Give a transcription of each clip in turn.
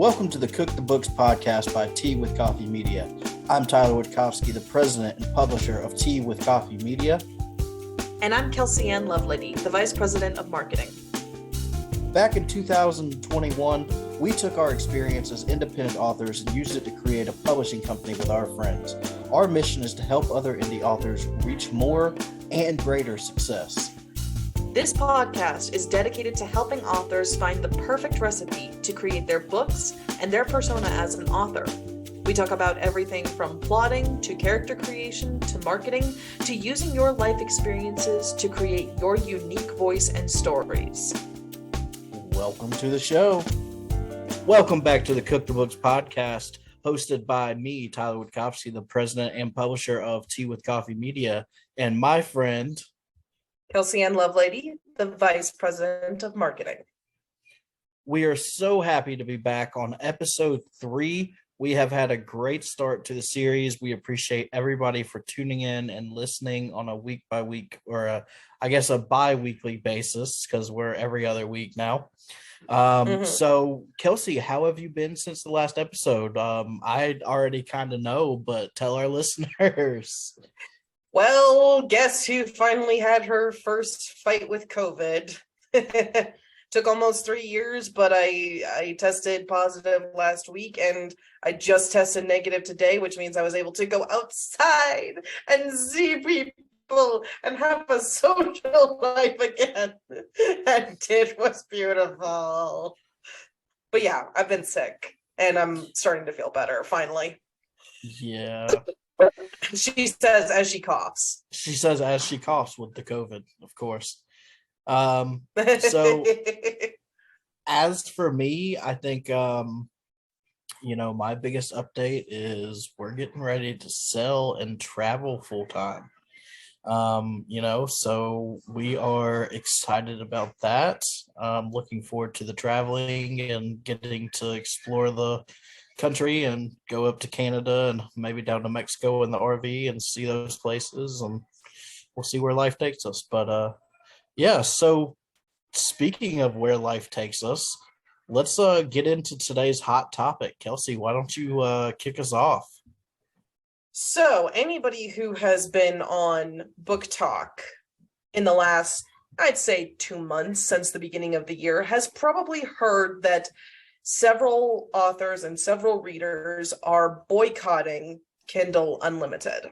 Welcome to the Cook the Books podcast by Tea with Coffee Media. I'm Tyler Witkowski, the president and publisher of Tea with Coffee Media. And I'm Kelsey Ann Lovelady, the vice president of marketing. Back in 2021, we took our experience as independent authors and used it to create a publishing company with our friends. Our mission is to help other indie authors reach more and greater success. This podcast is dedicated to helping authors find the perfect recipe to create their books and their persona as an author. We talk about everything from plotting to character creation to marketing to using your life experiences to create your unique voice and stories. Welcome to the show. Welcome back to the Cook the Books podcast, hosted by me, Tyler Witkowski, the president and publisher of Tea with Coffee Media, and my friend Kelsey Ann Lovelady, the vice president of marketing. We are so happy to be back on episode 3. We have had a great start to the series. We appreciate everybody for tuning in and listening on a week by week, or a bi-weekly basis, because we're every other week now. So Kelsey, how have you been since the last episode? I already kind of know, but tell our listeners. Well, guess who finally had her first fight with COVID? Took almost 3 years, but I tested positive last week, and I just tested negative today, which means I was able to go outside and see people and have a social life again. And it was beautiful. But yeah, I've been sick, and I'm starting to feel better, finally. Yeah. She says as she coughs. She says as she coughs with the COVID, of course. So as for me, I think, my biggest update is we're getting ready to sell and travel full time. So we are excited about that. Looking forward to the traveling and getting to explore the country and go up to Canada and maybe down to Mexico in the RV and see those places, and we'll see where life takes us. But so speaking of where life takes us, let's get into today's hot topic. Kelsey, why don't you kick us off? So anybody who has been on Book Talk in the last, I'd say, 2 months since the beginning of the year has probably heard that several authors and several readers are boycotting Kindle Unlimited.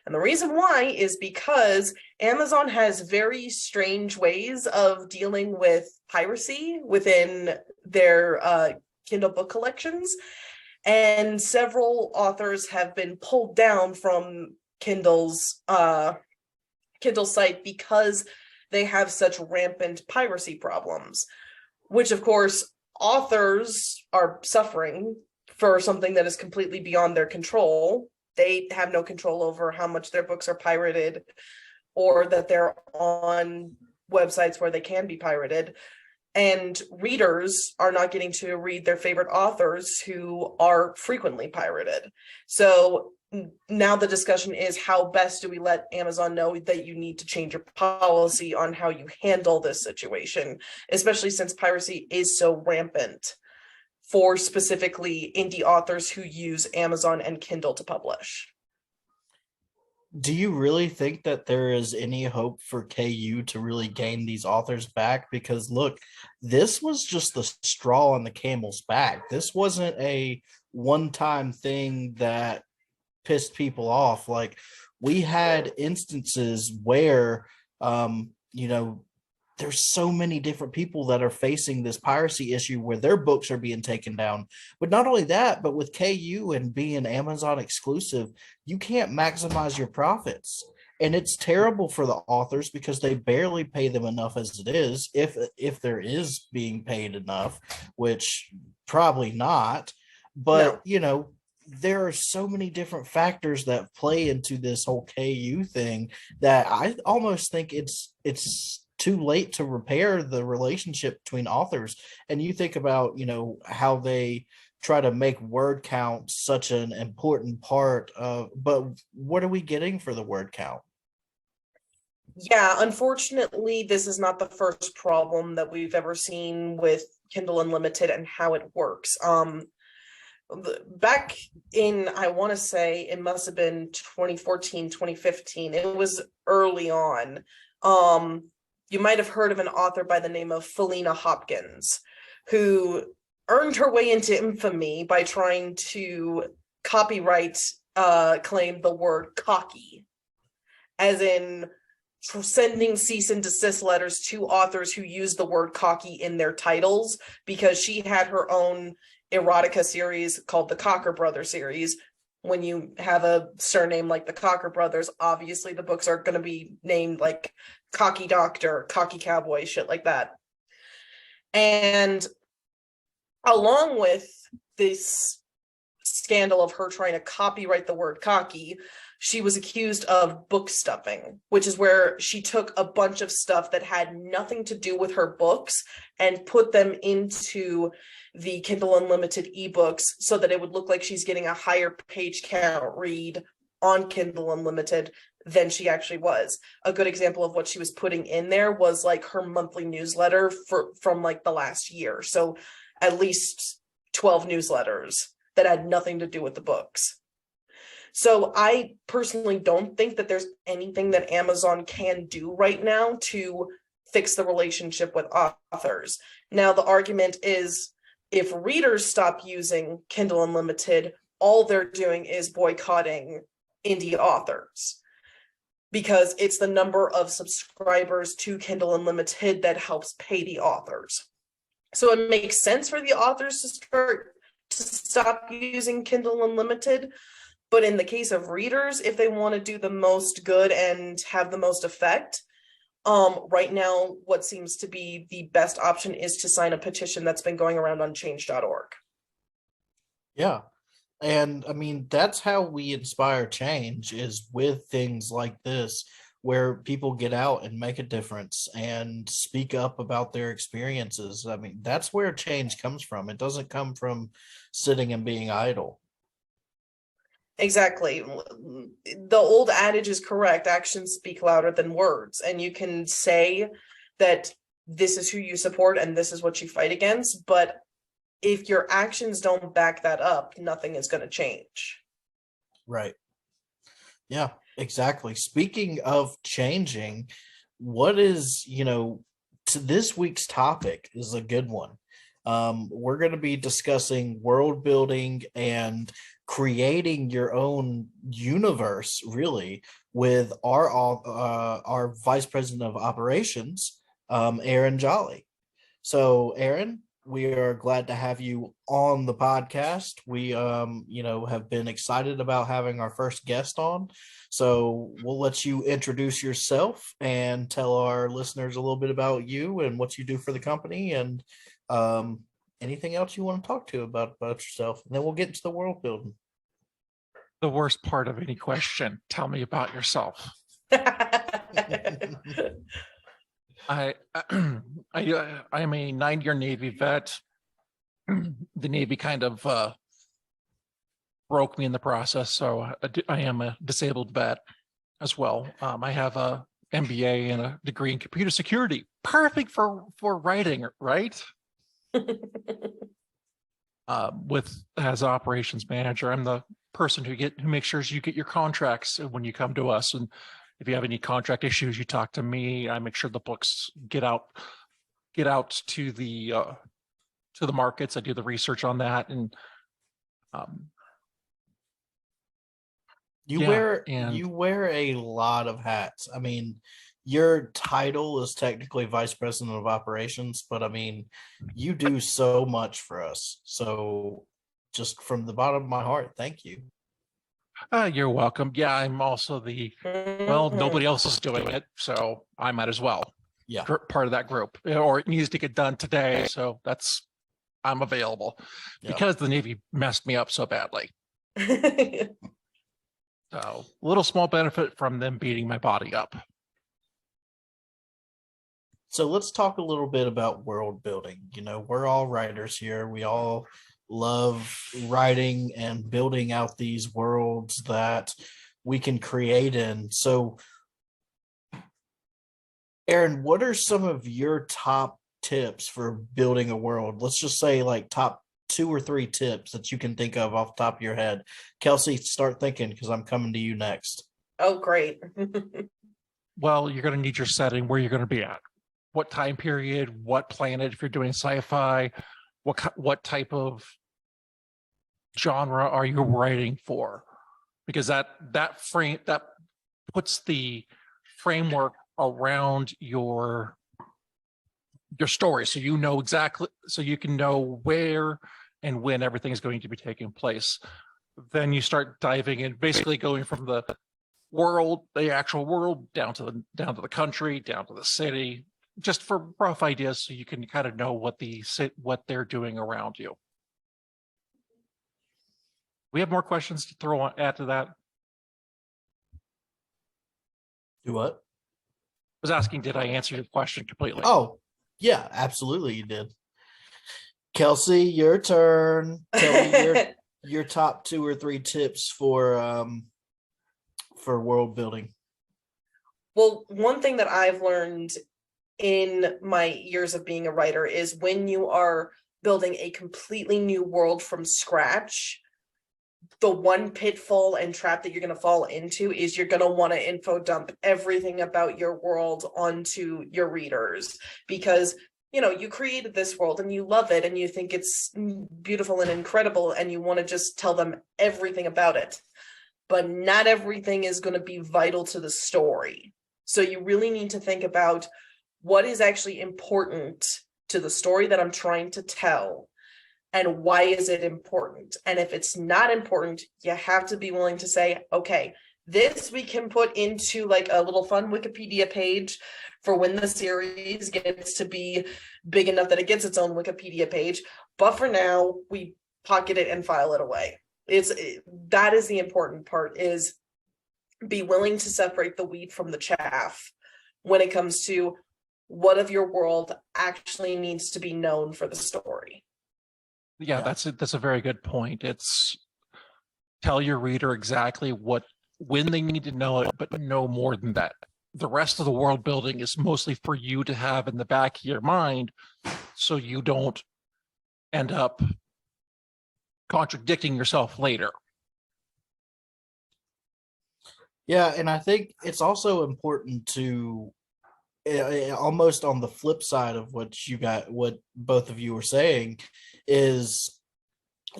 And the reason why is because Amazon has very strange ways of dealing with piracy within their Kindle book collections. And several authors have been pulled down from Kindle's Kindle site because they have such rampant piracy problems, which of course authors are suffering for something that is completely beyond their control. They have no control over how much their books are pirated or that they're on websites where they can be pirated. And readers are not getting to read their favorite authors who are frequently pirated. So now the discussion is, how best do we let Amazon know that you need to change your policy on how you handle this situation, especially since piracy is so rampant for specifically indie authors who use Amazon and Kindle to publish. Do you really think that there is any hope for KU to really gain these authors back? Because look, this was just the straw on the camel's back. This wasn't a one-time thing that pissed people off. Like, we had instances where, there's so many different people that are facing this piracy issue where their books are being taken down. But not only that, but with KU and being Amazon exclusive, you can't maximize your profits. And it's terrible for the authors because they barely pay them enough as it is, if there is being paid enough, which probably not. But, there are so many different factors that play into this whole KU thing that I almost think it's too late to repair the relationship between authors. And you think about, how they try to make word count such an important part of, but what are we getting for the word count? Yeah, unfortunately, this is not the first problem that we've ever seen with Kindle Unlimited and how it works. Back in, I want to say it must have been 2014, 2015. It was early on. You might have heard of an author by the name of Felina Hopkins, who earned her way into infamy by trying to copyright claim the word cocky, as in sending cease and desist letters to authors who use the word cocky in their titles, because she had her own erotica series called the Cocker Brothers series. When you have a surname like the Cocker Brothers, obviously the books are going to be named like Cocky Doctor, Cocky Cowboy, shit like that. And along with this scandal of her trying to copyright the word cocky, she was accused of book stuffing, which is where she took a bunch of stuff that had nothing to do with her books and put them into the Kindle Unlimited ebooks so that it would look like she's getting a higher page count read on Kindle Unlimited than she actually was. A good example of what she was putting in there was like her monthly newsletter from like the last year. So at least 12 newsletters that had nothing to do with the books. So I personally don't think that there's anything that Amazon can do right now to fix the relationship with authors. Now, the argument is if readers stop using Kindle Unlimited, all they're doing is boycotting indie authors, because it's the number of subscribers to Kindle Unlimited that helps pay the authors. So it makes sense for the authors to stop using Kindle Unlimited. But in the case of readers, if they want to do the most good and have the most effect, right now, what seems to be the best option is to sign a petition that's been going around on change.org. Yeah. And I mean, that's how we inspire change, is with things like this, where people get out and make a difference and speak up about their experiences. I mean, that's where change comes from. It doesn't come from sitting and being idle. Exactly. The old adage is correct. Actions speak louder than words. And you can say that this is who you support and this is what you fight against. But if your actions don't back that up, nothing is going to change. Right. Yeah, exactly. Speaking of changing, what is, to this week's topic is a good one. We're going to be discussing world building and creating your own universe, really, with our vice president of operations, Aaron Jolly. So, Aaron, we are glad to have you on the podcast. We, have been excited about having our first guest on. So we'll let you introduce yourself and tell our listeners a little bit about you and what you do for the company, and anything else you want to talk to about yourself. And then we'll get into the world building. The worst part of any question. Tell me about yourself. I am a 9-year Navy vet. The Navy kind of broke me in the process, so I am a disabled vet as well. I have a MBA and a degree in computer security. Perfect for writing, right? As operations manager, I'm the person who makes sure you get your contracts when you come to us, and if you have any contract issues, you talk to me. I make sure the books get out to the markets. I do the research on that, and you wear a lot of hats. I mean, your title is technically vice president of operations, but I mean, you do so much for us. So just from the bottom of my heart, thank you. You're welcome. Yeah, I'm also nobody else is doing it, so I might as well. Yeah, part of that group, or it needs to get done today, so I'm available because the Navy messed me up so badly. So a little small benefit from them beating my body up. So let's talk a little bit about world building. We're all writers here. We all love writing and building out these worlds that we can create in. So, Aaron, what are some of your top tips for building a world, let's just say like top 2 or 3 tips that you can think of off the top of your head. Kelsey, start thinking because I'm coming to you next. Oh, great. Well, you're going to need your setting, where you're going to be at, what time period, what planet, if you're doing sci-fi, what type of genre are you writing for? Because that puts the framework around your story, so you know exactly, so you can know where and when everything is going to be taking place. Then you start diving in, basically going from the actual world, down to the country, down to the city, just for rough ideas, so you can kind of know what they're doing around you. We have more questions to add to that. Do what? I was asking, did I answer your question completely? Oh, yeah, absolutely, you did. Kelsey, your turn. Tell me your top 2 or 3 tips for world building. Well, one thing that I've learned in my years of being a writer is when you are building a completely new world from scratch, the one pitfall and trap that you're going to fall into is you're going to want to info dump everything about your world onto your readers, because you created this world and you love it and you think it's beautiful and incredible and you want to just tell them everything about it. But not everything is going to be vital to the story. So you really need to think about what is actually important to the story that I'm trying to tell, and why is it important? And if it's not important, you have to be willing to say, okay, this we can put into like a little fun Wikipedia page for when the series gets to be big enough that it gets its own Wikipedia page. But for now, we pocket it and file it away. That is the important part, is be willing to separate the wheat from the chaff when it comes to what of your world actually needs to be known for the story. Yeah, that's a very good point. It's tell your reader exactly when they need to know it, but no more than that. The rest of the world building is mostly for you to have in the back of your mind, so you don't end up contradicting yourself later. Yeah, and I think it's also important to almost on the flip side of what both of you were saying, is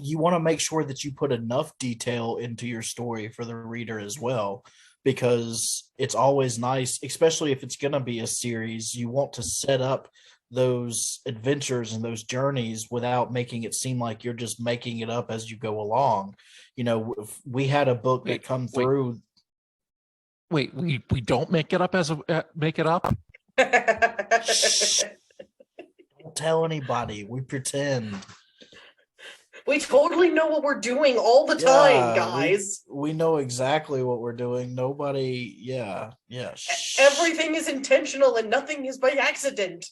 you want to make sure that you put enough detail into your story for the reader as well, because it's always nice, especially if it's going to be a series, you want to set up those adventures and those journeys without making it seem like you're just making it up as you go along. If we had a book that come through. Wait, we don't make it up make it up? Don't tell anybody. We pretend. We totally know what we're doing all the time, guys. We know exactly what we're doing. Nobody, Everything is intentional and nothing is by accident.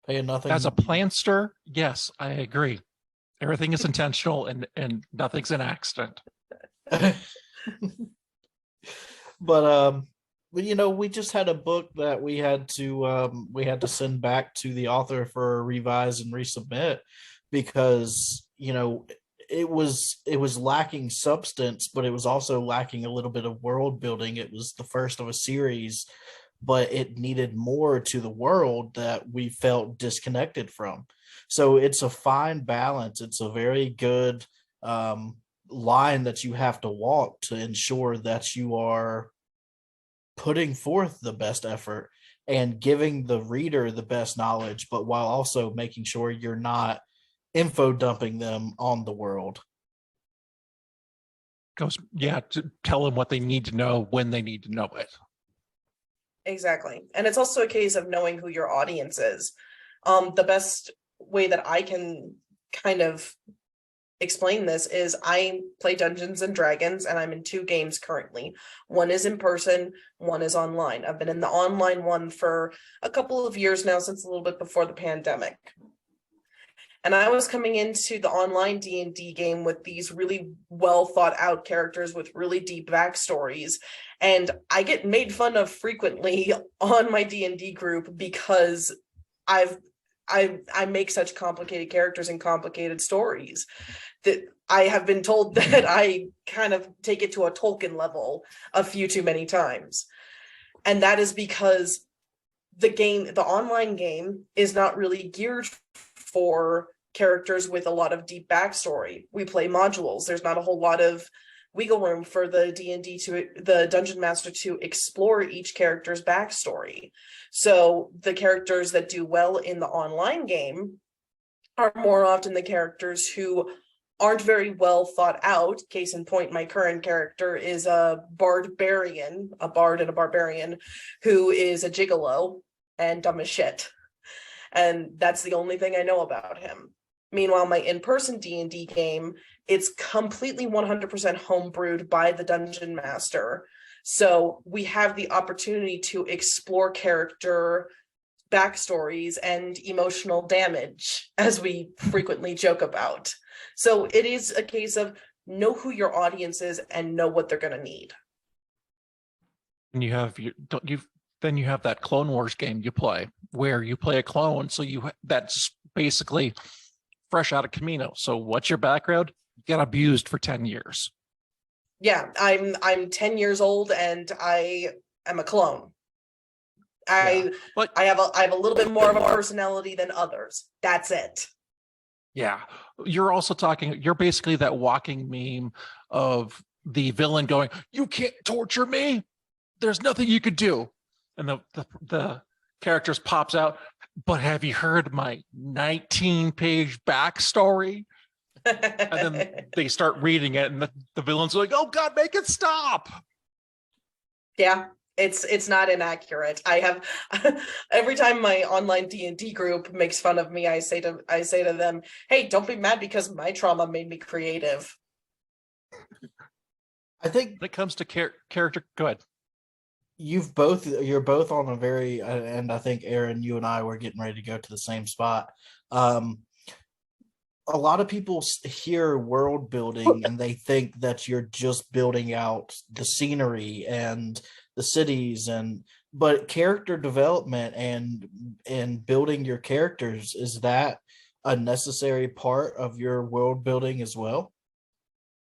Paying nothing. As a planster, yes, I agree. Everything is intentional and nothing's an accident. But we just had a book that we had to send back to the author for a revise and resubmit, because it was lacking substance, but it was also lacking a little bit of world building. It was the first of a series, but it needed more to the world that we felt disconnected from. So it's a fine balance. It's a very good line that you have to walk to ensure that you are putting forth the best effort and giving the reader the best knowledge, but while also making sure you're not info dumping them on the world. To tell them what they need to know when they need to know it. Exactly. And it's also a case of knowing who your audience is. The best way that I can kind of explain this is I play Dungeons and Dragons, and I'm in 2 games currently. One is in person, one is online. I've been in the online one for a couple of years now, since a little bit before the pandemic. And I was coming into the online D&D game with these really well thought out characters with really deep backstories. And I get made fun of frequently on my D&D group because I make such complicated characters and complicated stories that I have been told that I kind of take it to a Tolkien level a few too many times. And that is because the online game is not really geared for characters with a lot of deep backstory. We play modules. There's not a whole lot of wiggle room for the the dungeon master to explore each character's backstory. So the characters that do well in the online game are more often the characters who aren't very well thought out. Case in point, my current character is a barbarian, a bard and a barbarian, who is a gigolo and dumb as shit. And that's the only thing I know about him. Meanwhile, my in-person D&D game, it's completely 100% homebrewed by the dungeon master. So we have the opportunity to explore character backstories and emotional damage, as we frequently joke about. So it is a case of know who your audience is and know what they're going to need. And you have then you have that Clone Wars game you play where you play a clone, so that's basically fresh out of Camino. So what's your background? You got abused for 10 years. Yeah, I'm 10 years old and I am a clone. I have a little bit more of a personality than others. That's it. Yeah. You're basically that walking meme of the villain going, "You can't torture me. There's nothing you could do." And the characters pops out, "But have you heard my 19-page backstory?" And then they start reading it, and the villain's like, "Oh God, make it stop." Yeah, it's not inaccurate. I have every time my online D&D group makes fun of me, I say to them, "Hey, don't be mad because my trauma made me creative." I think when it comes to character, go ahead. you're both on a very, and I think Aaron, you and I were getting ready to go to the same spot. A lot of people hear world building and they think that you're just building out the scenery and the cities, but character development and building your characters, is that a necessary part of your world building as well?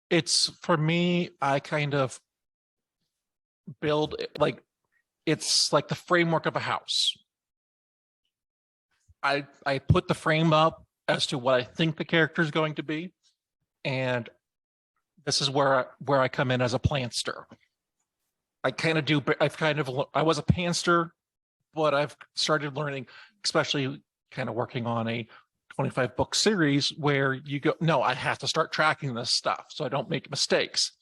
It's, for me, I kind of build it's like the framework of a house. I put the frame up as to what I think the character is going to be, and this is where I come in as a planster. I was a panster, but I've started learning, especially kind of working on a 25 book series where you go, no, I have to start tracking this stuff so I don't make mistakes.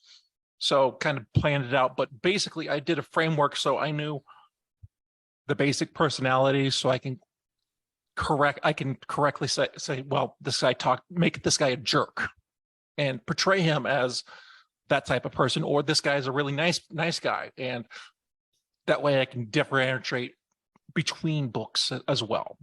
So kind of planned it out, but basically I did a framework so I knew the basic personalities, so I can correctly say, well, make this guy a jerk and portray him as that type of person, or this guy is a really nice guy. And that way I can differentiate between books as well.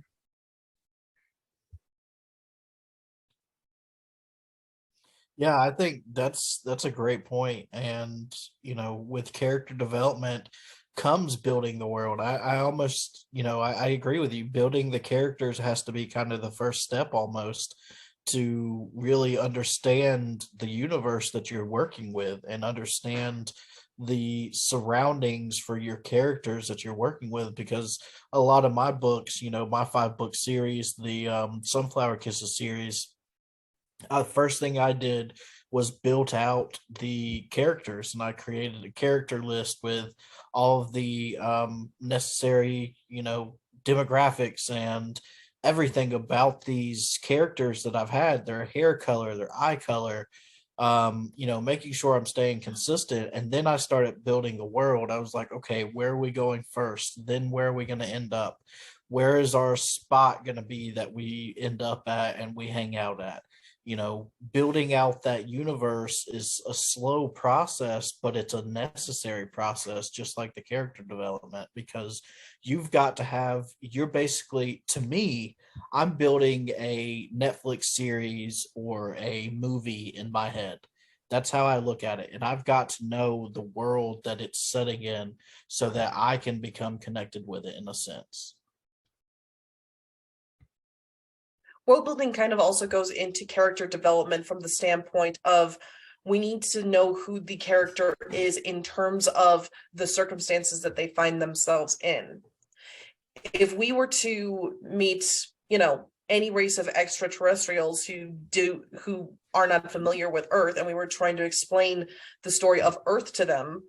Yeah, I think that's a great point. And with character development comes building the world. I almost, I agree with you. Building the characters has to be kind of the first step almost to really understand the universe that you're working with and understand the surroundings for your characters that you're working with. Because a lot of my books, my 5-book series, the Sunflower Kisses series, first thing I did was built out the characters, and I created a character list with all of the necessary, demographics and everything about these characters that I've had, their hair color, their eye color, making sure I'm staying consistent. And then I started building the world. I was like, okay, where are we going first? Then where are we going to end up? Where is our spot going to be that we end up at and we hang out at? Building out that universe is a slow process, but it's a necessary process, just like the character development, because you're basically, to me, I'm building a Netflix series or a movie in my head. That's how I look at it. And I've got to know the world that it's setting in so that I can become connected with it in a sense. World building kind of also goes into character development from the standpoint of we need to know who the character is in terms of the circumstances that they find themselves in. If we were to meet, any race of extraterrestrials who are not familiar with Earth, and we were trying to explain the story of Earth to them,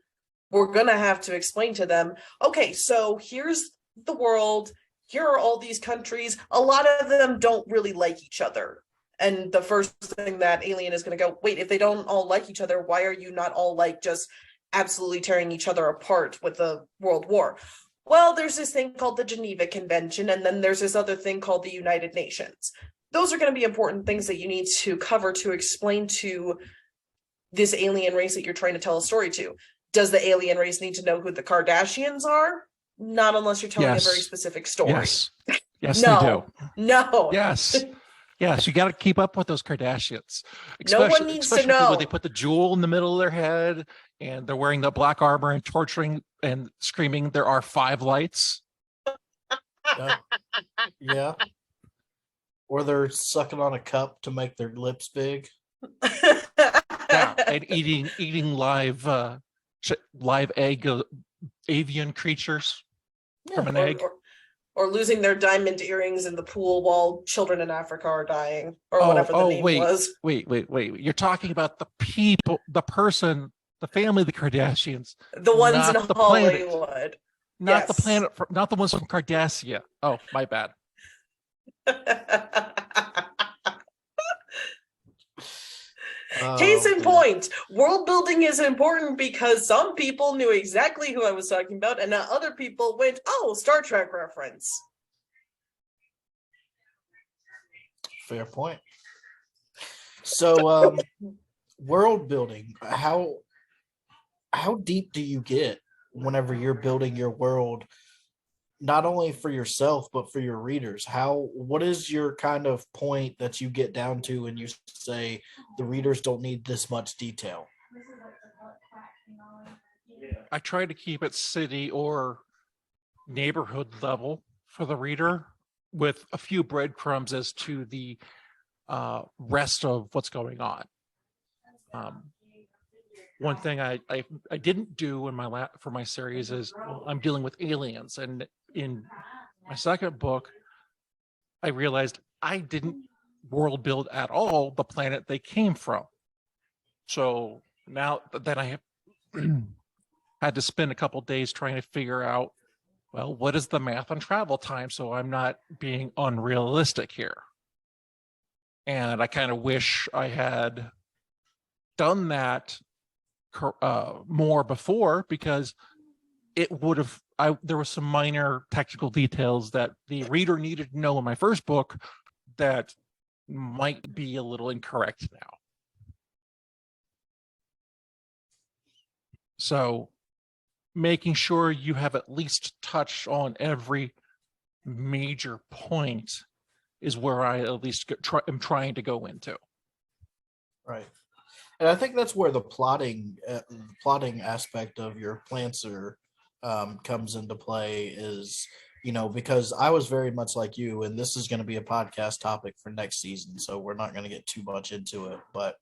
we're going to have to explain to them, okay, so here's the world, here are all these countries, a lot of them don't really like each other. And the first thing that alien is going to go, wait, if they don't all like each other, why are you not all like just absolutely tearing each other apart with the World War? Well, there's this thing called the Geneva Convention, and then there's this other thing called the United Nations. Those are going to be important things that you need to cover to explain to this alien race that you're trying to tell a story to. Does the alien race need to know who the Kardashians are? Not unless you're telling a very specific story. Yes, no, they do. No. Yes, you got to keep up with those Kardashians. No one needs to know. When they put the jewel in the middle of their head and they're wearing the black armor and torturing and screaming, "There are 5 lights." Yeah. Or they're sucking on a cup to make their lips big. Yeah, and eating live egg avian creatures from an egg. Or losing their diamond earrings in the pool while children in Africa are dying, or whatever the name was. Wait. You're talking about the people, the person, the family, the Kardashians. The ones in the Hollywood. Planet. Not the planet, not the ones from Cardassia. Oh, my bad. Case in point, world building is important because some people knew exactly who I was talking about, and other people went, "Oh, Star Trek reference." Fair point. So, world building. How deep do you get whenever you're building your world? Not only for yourself, but for your readers. What is your kind of point that you get down to and you say the readers don't need this much detail? I try to keep it city or neighborhood level for the reader, with a few breadcrumbs as to the rest of what's going on. One thing I didn't do in for my series is I'm dealing with aliens, and in my second book, I realized I didn't world build at all the planet they came from. So now that I have had to spend a couple days trying to figure out, well, what is the math on travel time, so I'm not being unrealistic here. And I kind of wish I had done that more before, because it would have there was some minor technical details that the reader needed to know in my first book that might be a little incorrect now. So making sure you have at least touched on every major point is where I at least am trying to go into. Right. And I think that's where the plotting aspect of your planter comes into play, is, because I was very much like you, and this is going to be a podcast topic for next season, so we're not going to get too much into it, but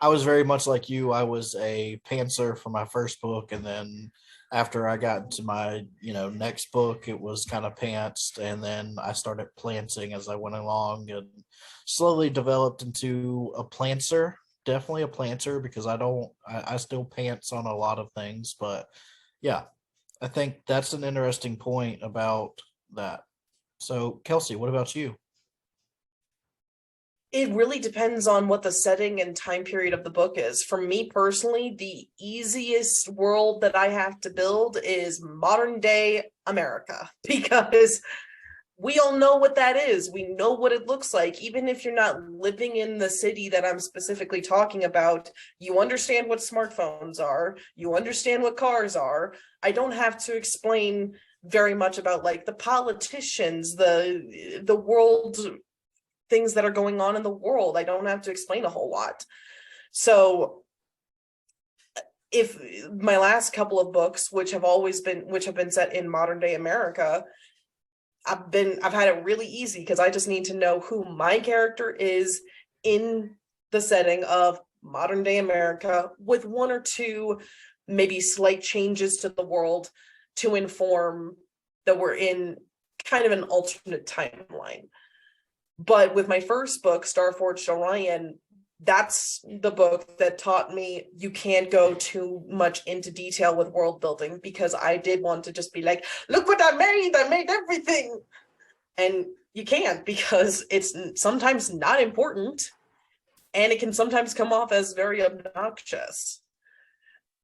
I was very much like you. I was a pantser for my first book, and then after I got into my, next book, it was kind of pantsed, and then I started planting as I went along and slowly developed into a planter. Definitely a planter, because I still pants on a lot of things, but yeah, I think that's an interesting point about that. So Kelsey, what about you? It really depends on what the setting and time period of the book is. For me personally, the easiest world that I have to build is modern day America, because we all know what that is. We know what it looks like. Even if you're not living in the city that I'm specifically talking about, you understand what smartphones are. You understand what cars are. I don't have to explain very much about like the politicians, the world, things that are going on in the world. I don't have to explain a whole lot. So if my last couple of books, which have been set in modern day America, I've had it really easy because I just need to know who my character is in the setting of modern day America, with one or two maybe slight changes to the world to inform that we're in kind of an alternate timeline. But with my first book, Starforged Orion, that's the book that taught me you can't go too much into detail with world building, because I did want to just be like, look what I made everything. And you can't, because it's sometimes not important, and it can sometimes come off as very obnoxious.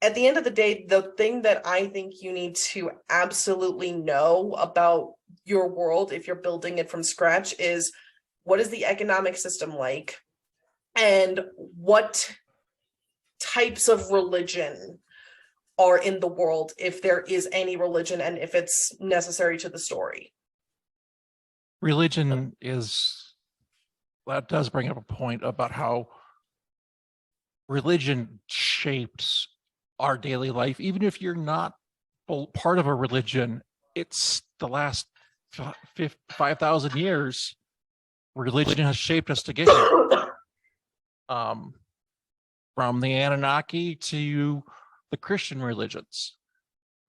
At the end of the day, the thing that I think you need to absolutely know about your world if you're building it from scratch is, what is the economic system like? And what types of religion are in the world, if there is any religion, and if it's necessary to the story. Religion is, that does bring up a point about how religion shapes our daily life. Even if you're not part of a religion, it's the last 5,000 years, religion has shaped us to get here. From the Anunnaki to the Christian religions,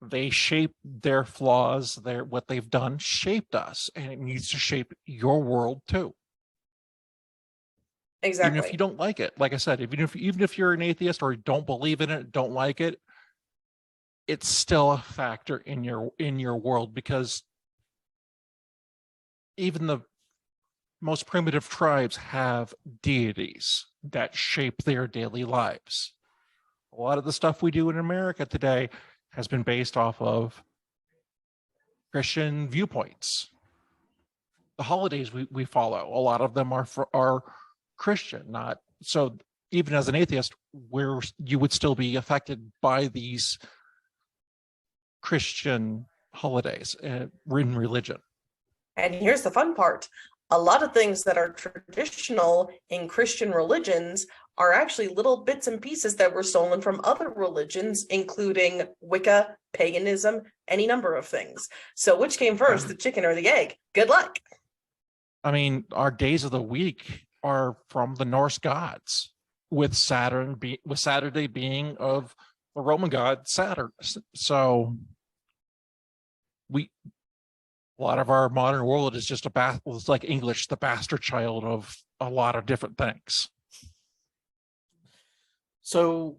they shape their flaws, their what they've done shaped us, and it needs to shape your world too. Exactly. Even if you don't like it, like I said, even if you're an atheist or don't believe in it, don't like it, it's still a factor in your world, because even the most primitive tribes have deities that shape their daily lives. A lot of the stuff we do in America today has been based off of Christian viewpoints. The holidays we follow, a lot of them are Christian, not so. Even as an atheist, where you would still be affected by these Christian holidays in religion. And here's the fun part. A lot of things that are traditional in Christian religions are actually little bits and pieces that were stolen from other religions, including Wicca, paganism, any number of things. So which came first, the chicken or the egg? Good luck. I mean, our days of the week are from the Norse gods, with Saturday being of the Roman god Saturn. So a lot of our modern world is just it's like English, the bastard child of a lot of different things. So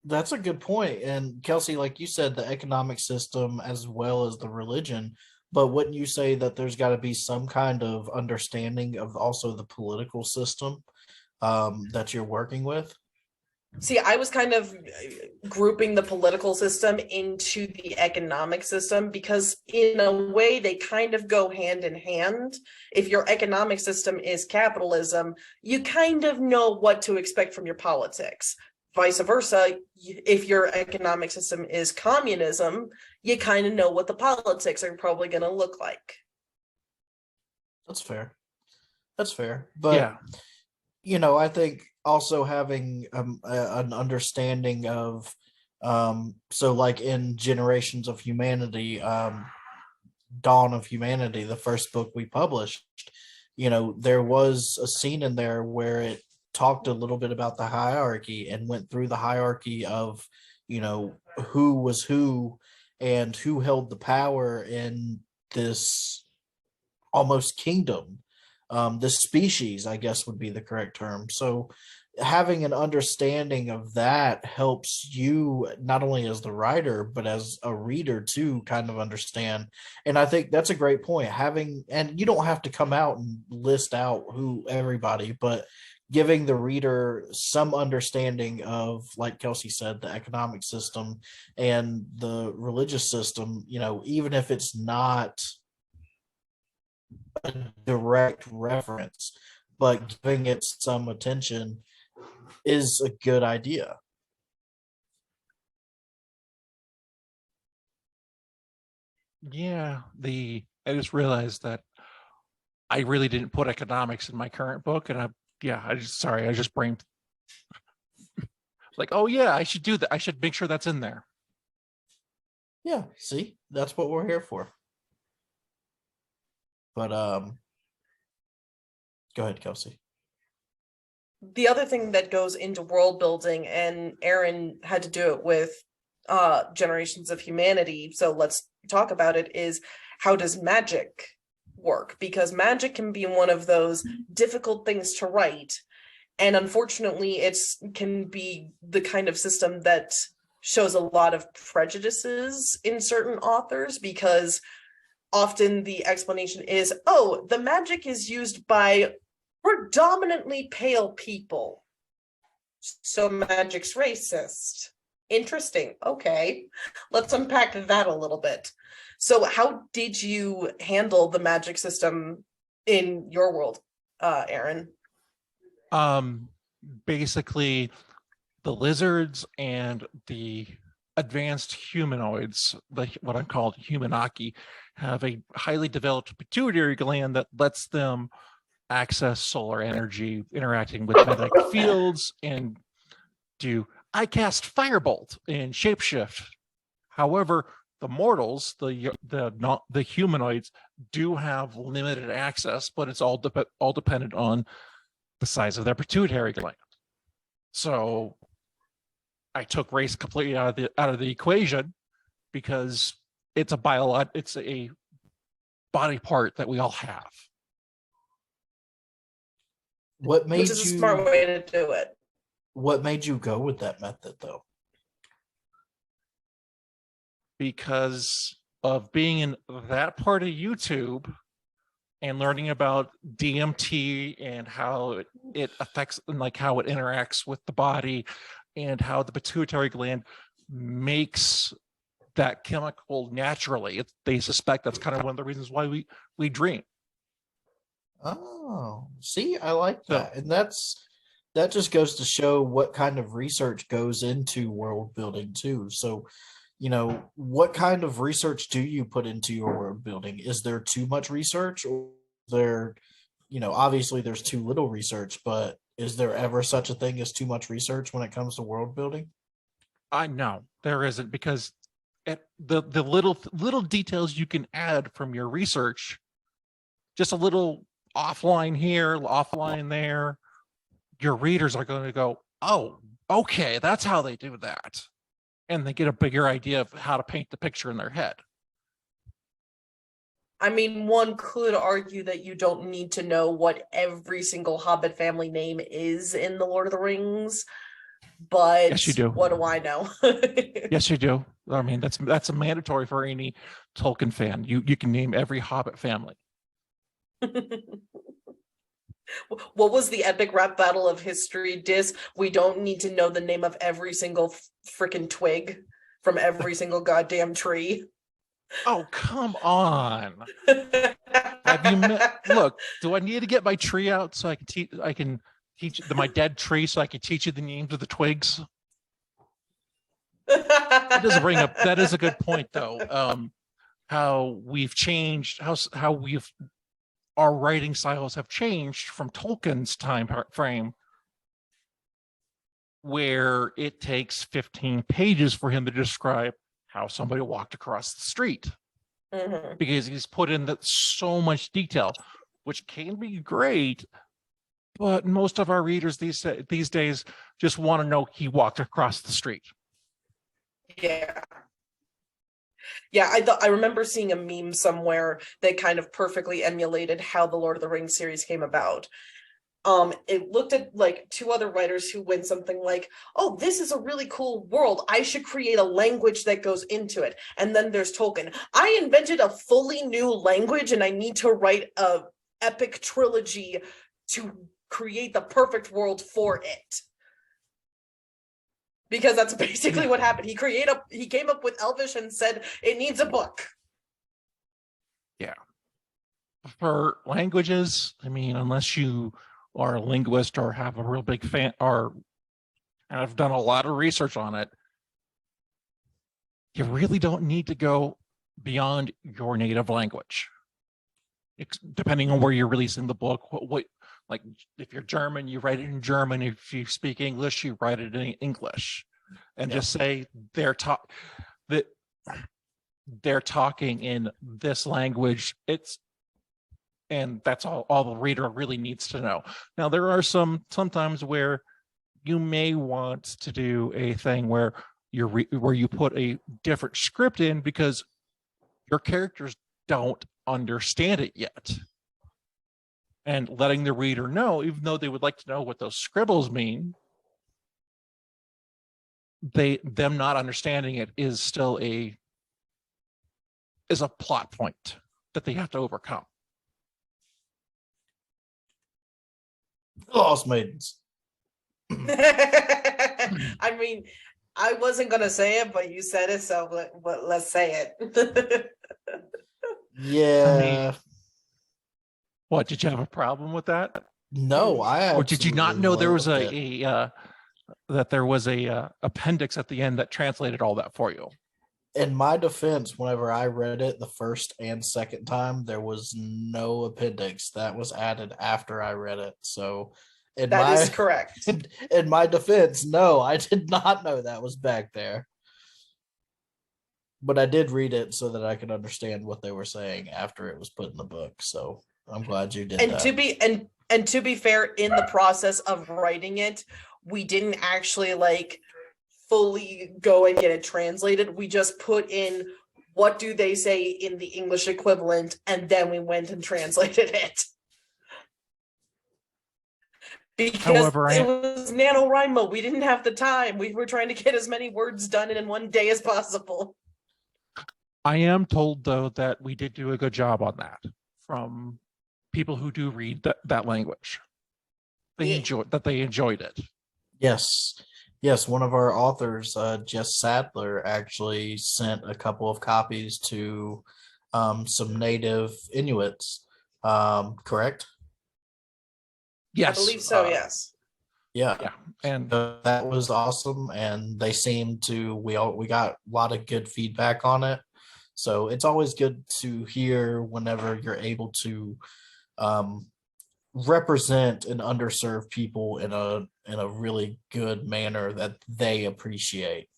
that's a good point. And Kelsey, like you said, the economic system as well as the religion, but wouldn't you say that there's got to be some kind of understanding of also the political system that you're working with? See, I was kind of grouping the political system into the economic system, because in a way they kind of go hand in hand. If your economic system is capitalism, you kind of know what to expect from your politics. Vice versa, if your economic system is communism, you kind of know what the politics are probably going to look like. That's fair. That's fair. But Yeah, I think also having an understanding of so like in Generations of Humanity, Dawn of Humanity, the first book we published, there was a scene in there where it talked a little bit about the hierarchy and went through the hierarchy of who was who and who held the power in this almost kingdom. This species, I guess, would be the correct term. So having an understanding of that helps you not only as the writer but as a reader to kind of understand. And I think that's a great point. And you don't have to come out and list out who everybody, but giving the reader some understanding of, like Kelsey said, the economic system and the religious system, even if it's not a direct reference, but giving it some attention is a good idea. yeah. I just realized that I really didn't put economics in my current book, and I just brain like, oh yeah, I should do that. I should make sure that's in there. Yeah, see, that's what we're here for. But go ahead, Kelsey. The other thing that goes into world building, and Aaron had to do it with Generations of Humanity, so let's talk about it, is how does magic work? Because magic can be one of those difficult things to write, and unfortunately it's can be the kind of system that shows a lot of prejudices in certain authors, because often the explanation is, oh, the magic is used by predominantly pale people, so magic's racist. Interesting. Okay, let's unpack that a little bit. So how did you handle the magic system in your world, Aaron? Basically, the lizards and the advanced humanoids, like what I call humanaki, have a highly developed pituitary gland that lets them access solar energy, interacting with magnetic fields, and I cast firebolt and shapeshift. However, the mortals, the humanoids, do have limited access, but it's all dependent on the size of their pituitary gland. So I took race completely out of the equation, because it's a body part that we all have. What made Which is a smart way to do it. What made you go with that method, though? Because of being in that part of YouTube and learning about DMT and how it affects, and like how it interacts with the body, and how the pituitary gland makes that chemical naturally. They suspect that's kind of one of the reasons why we dream. Oh, see, I like that. And that just goes to show what kind of research goes into world building too. So, what kind of research do you put into your world building? Is there too much research, or is there, obviously there's too little research, but is there ever such a thing as too much research when it comes to world building? I know there isn't, because the little details you can add from your research, just a little offline here, offline there, your readers are going to go, oh, okay, that's how they do that. And they get a bigger idea of how to paint the picture in their head. I mean, one could argue that you don't need to know what every single Hobbit family name is in the Lord of the Rings, but yes, you do. What do I know? Yes, you do. I mean, that's a mandatory for any Tolkien fan. You can name every Hobbit family. What was the epic rap battle of history diss? We don't need to know the name of every single freaking twig from every single goddamn tree. Oh, come on. Have you met? Look, do I need to get my tree out so I can teach my dead tree so I can teach you the names of the twigs? That is a good point, though. How we've changed, how our writing styles have changed from Tolkien's time frame, where it takes 15 pages for him to describe how somebody walked across the street, because he's put in so much detail, which can be great, but most of our readers these days just want to know he walked across the street. Yeah, I remember seeing a meme somewhere that kind of perfectly emulated how the Lord of the Rings series came about. It looked at like two other writers who went something like, oh, this is a really cool world, I should create a language that goes into it. And then there's Tolkien, I invented a fully new language and I need to write a epic trilogy to create the perfect world for it. Because that's basically what happened. He came up with Elvish and said it needs a book. Yeah. For languages, I mean, unless you are a linguist or have a real big fan, and I've done a lot of research on it, you really don't need to go beyond your native language. Depending on where you're releasing the book, what like if you're German, you write it in German. If you speak English, you write it in English, and just say they're talking in this language. and that's all the reader really needs to know. Now, there are sometimes where you may want to do a thing where where you put a different script in because your characters don't understand it yet. And letting the reader know, even though they would like to know what those scribbles mean, them not understanding it is still a plot point that they have to overcome. Lost Maidens. I mean, I wasn't gonna say it, but you said it, so let's say it. Yeah. What, did you have a problem with that? No, Or did you not know there was loved that there was a appendix at the end that translated all that for you? In my defense, whenever I read it the first and second time, there was no appendix that was added after I read it. So that is correct. In my defense, no, I did not know that was back there. But I did read it so that I could understand what they were saying after it was put in the book. So I'm glad you did and that. To be fair, in the process of writing it, we didn't actually fully go and get it translated. We just put in what do they say in the English equivalent, and then we went and translated it. Because However, it was NaNoWriMo. We didn't have the time. We were trying to get as many words done in one day as possible. I am told, though, that we did do a good job on that from people who do read that language. They enjoyed it. Yes. One of our authors, Jess Sadler, actually sent a couple of copies to some native Inuits. Correct? Yes, I believe so. Yes. Yeah, and that was awesome. And they seemed to we got a lot of good feedback on it. So it's always good to hear whenever you're able to represent an underserved people in a really good manner that they appreciate.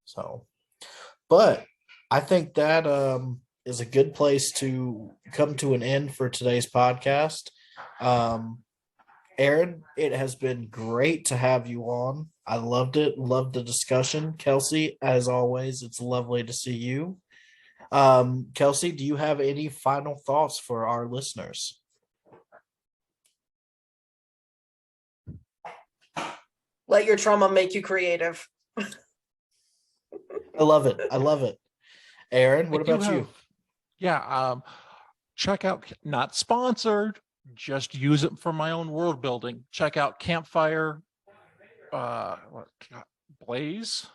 So, but I think that is a good place to come to an end for today's podcast. Aaron, it has been great to have you on. I loved it. Loved the discussion. Kelsey, as always, it's lovely to see you. Kelsey, do you have any final thoughts for our listeners? Let your trauma make you creative. I love it. Aaron, what about you? Yeah, check out, not sponsored, just use it for my own world building. Check out Campfire Blaze.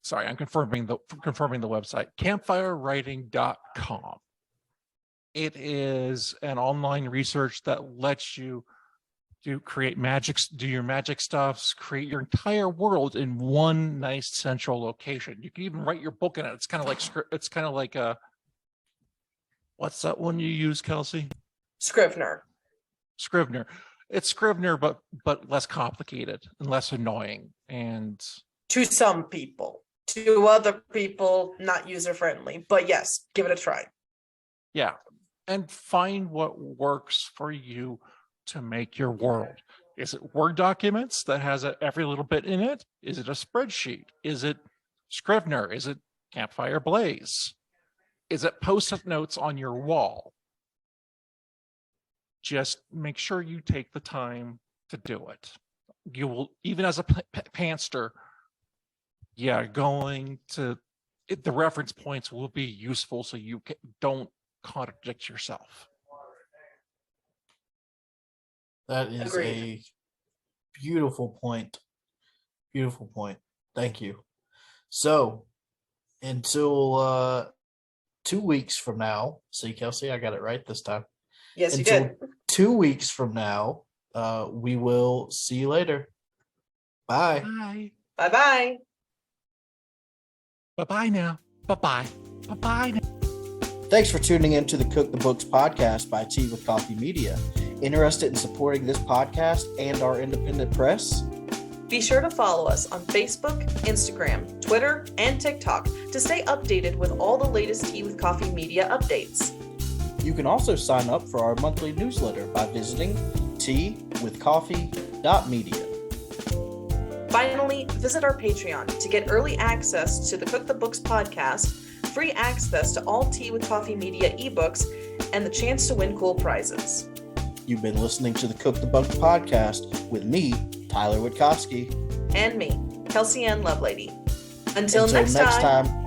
Sorry, I'm confirming the website, campfirewriting.com. It is an online research that lets you do your magic stuffs, create your entire world in one nice central location. You can even write your book in it. It's kind of like what's that one you use, Kelsey? Scrivener. It's Scrivener, but less complicated and less annoying. And to some people, to other people, not user friendly. But yes, give it a try. Yeah, and find what works for you to make your world. Is it Word documents that has every little bit in it? Is it a spreadsheet? Is it Scrivener? Is it Campfire Blaze? Is it post-it notes on your wall? Just make sure you take the time to do it. You will, even as a pantster, going to the reference points will be useful so you don't contradict yourself. That is Agreed. a beautiful point. Thank you. So until 2 weeks from now, see, Kelsey, I got it right this time. Yes, you Until did. 2 weeks from now, we will see you later. Bye. Bye. Bye-bye. Bye-bye now. Bye-bye. Bye-bye now. Thanks for tuning in to the Cook the Books podcast by Tea with Coffee Media. Interested in supporting this podcast and our independent press? Be sure to follow us on Facebook, Instagram, Twitter, and TikTok to stay updated with all the latest Tea with Coffee media updates. You can also sign up for our monthly newsletter by visiting teawithcoffee.media. Finally, visit our Patreon to get early access to the Cook the Books podcast, free access to all Tea with Coffee media ebooks, and the chance to win cool prizes. You've been listening to the Cook the Book podcast with me, Tyler Witkowski. And me, Kelsey Ann Lovelady. Until next time.